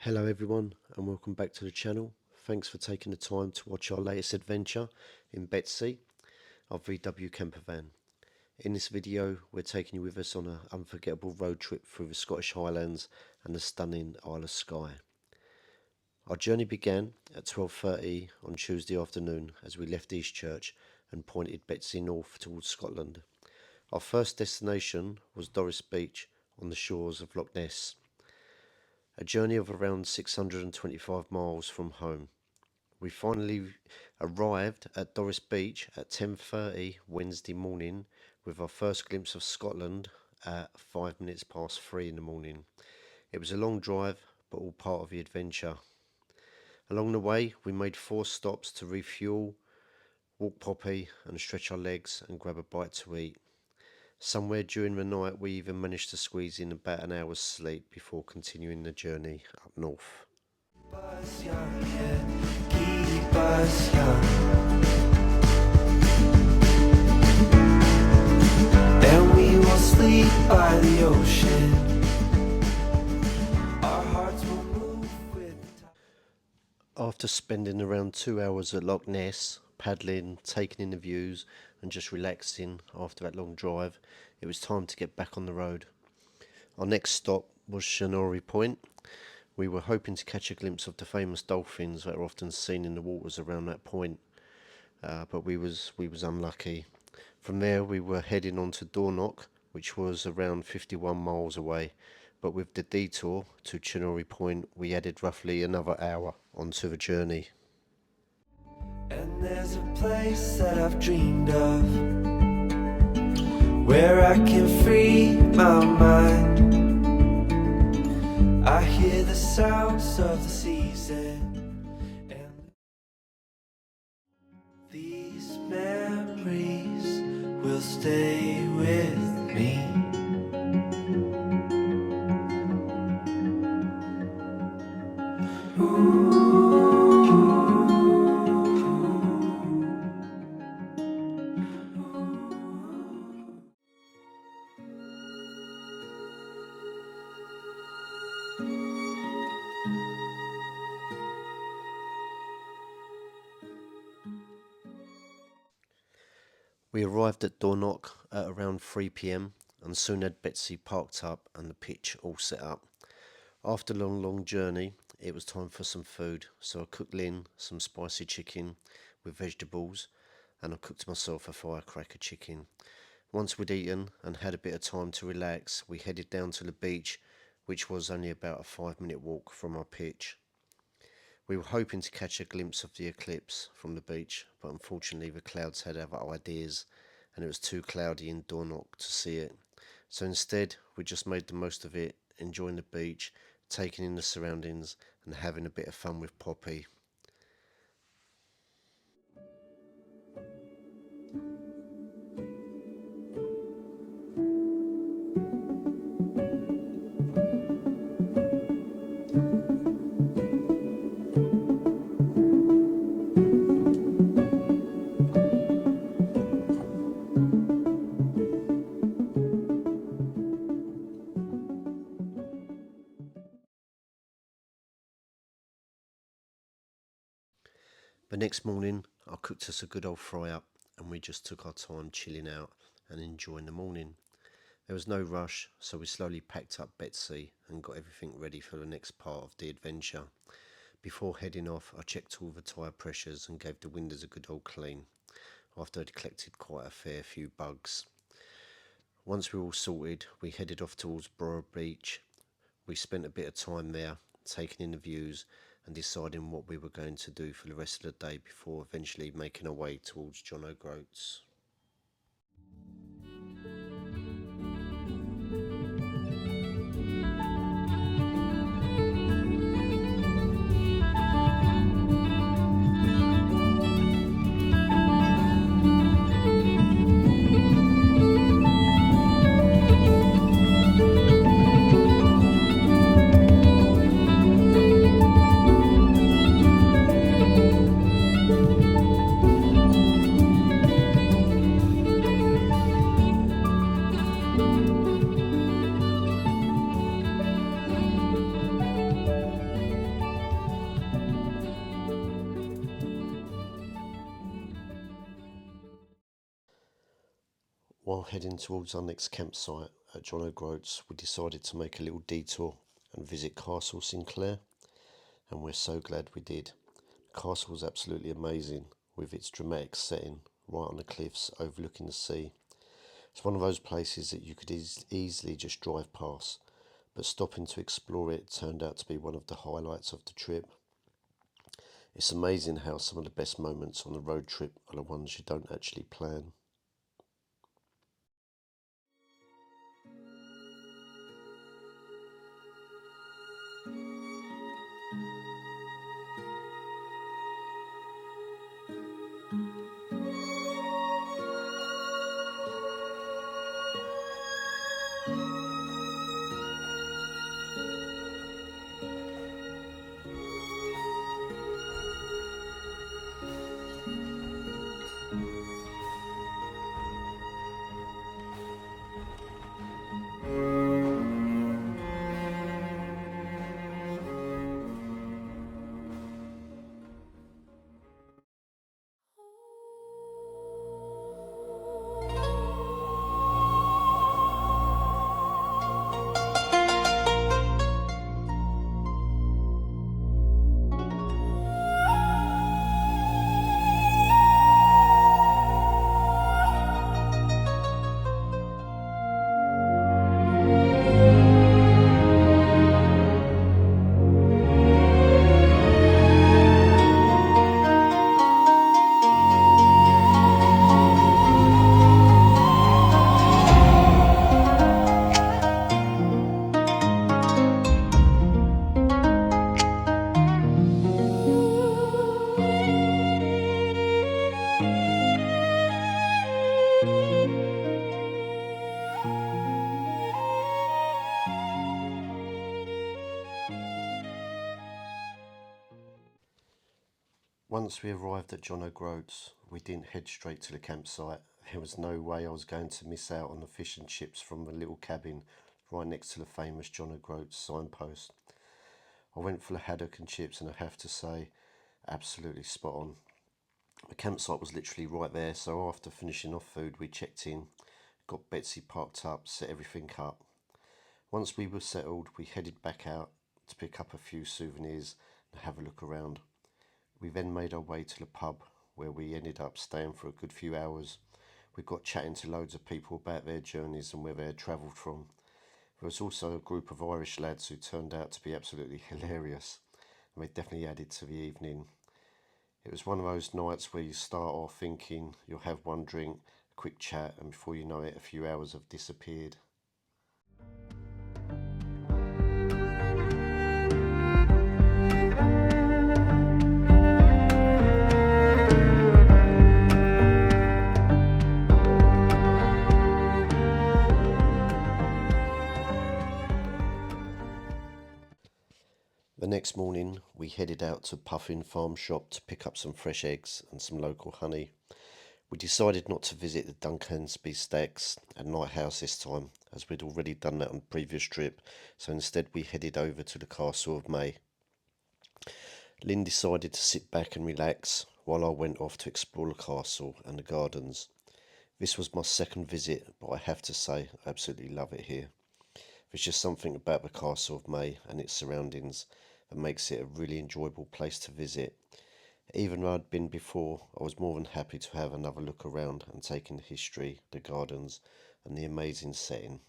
Hello everyone and welcome back to the channel. Thanks for taking the time to watch our latest adventure in Betsy, our VW campervan. In this video we're taking you with us on an unforgettable road trip through the Scottish Highlands and the stunning Isle of Skye. Our journey began at 12:30 on Tuesday afternoon as we left Eastchurch and pointed Betsy north towards Scotland. Our first destination was Doris Beach on the shores of Loch Ness. A journey of around 625 miles from home. We finally arrived at Doris Beach at 10:30 Wednesday morning with our first glimpse of Scotland at 5 minutes past 3 in the morning. It was a long drive but all part of the adventure. Along the way we made 4 stops to refuel, walk poppy and stretch our legs and grab a bite to eat. Somewhere during the night we even managed to squeeze in about an hour's sleep before continuing the journey up north. Keep us young, yeah, keep us young. And we will sleep by the ocean. Our hearts will move with the tide. After spending around 2 hours at Loch Ness, paddling, taking in the views and just relaxing after that long drive, it was time to get back on the road. Our next stop was Scourie Point. We were hoping to catch a glimpse of the famous dolphins that are often seen in the waters around that point, but we was unlucky. From there we were heading on to Dornoch, which was around 51 miles away, but with the detour to Scourie Point we added roughly another hour onto the journey. And there's a place that I've dreamed of, where I can free my mind. I hear the sounds of the season, and these memories will stay with me. We arrived at Dornoch at around 3 p.m. and soon had Betsy parked up and the pitch all set up. After a long journey, it was time for some food, so I cooked Lynn some spicy chicken with vegetables and I cooked myself a firecracker chicken. Once we'd eaten and had a bit of time to relax, we headed down to the beach, which was only about a 5-minute walk from our pitch. We were hoping to catch a glimpse of the eclipse from the beach, but unfortunately the clouds had other ideas and it was too cloudy in Dornoch to see it. So instead we just made the most of it, enjoying the beach, taking in the surroundings and having a bit of fun with Poppy. The next morning I cooked us a good old fry up and we just took our time chilling out and enjoying the morning. There was no rush, so we slowly packed up Betsy and got everything ready for the next part of the adventure. Before heading off I checked all the tyre pressures and gave the windows a good old clean, after I'd collected quite a fair few bugs. Once we were all sorted we headed off towards Borough Beach. We spent a bit of time there taking in the views and deciding what we were going to do for the rest of the day before eventually making our way towards John O'Groats. While heading towards our next campsite at John O'Groats, we decided to make a little detour and visit Castle Sinclair, and we're so glad we did. The castle was absolutely amazing, with its dramatic setting right on the cliffs overlooking the sea. It's one of those places that you could easily just drive past, but stopping to explore it turned out to be one of the highlights of the trip. It's amazing how some of the best moments on the road trip are the ones you don't actually plan. Once we arrived at John O'Groats, we didn't head straight to the campsite. There was no way I was going to miss out on the fish and chips from the little cabin right next to the famous John O'Groats signpost. I went for the haddock and chips, and I have to say, absolutely spot on. The campsite was literally right there, so after finishing off food we checked in, got Betsy parked up, set everything up. Once we were settled, we headed back out to pick up a few souvenirs and have a look around. We then made our way to the pub, where we ended up staying for a good few hours. We got chatting to loads of people about their journeys and where they had travelled from. There was also a group of Irish lads who turned out to be absolutely hilarious, and they definitely added to the evening. It was one of those nights where you start off thinking you'll have one drink, a quick chat, and before you know it, a few hours have disappeared. The next morning, we headed out to Puffin Farm Shop to pick up some fresh eggs and some local honey. We decided not to visit the Duncansby Stacks and Lighthouse this time, as we'd already done that on the previous trip, so instead we headed over to the Castle of May. Lynn decided to sit back and relax, while I went off to explore the castle and the gardens. This was my second visit, but I have to say I absolutely love it here. There's just something about the Castle of May and its surroundings that makes it a really enjoyable place to visit. Even though I'd been before, I was more than happy to have another look around and take in the history, the gardens, and the amazing setting.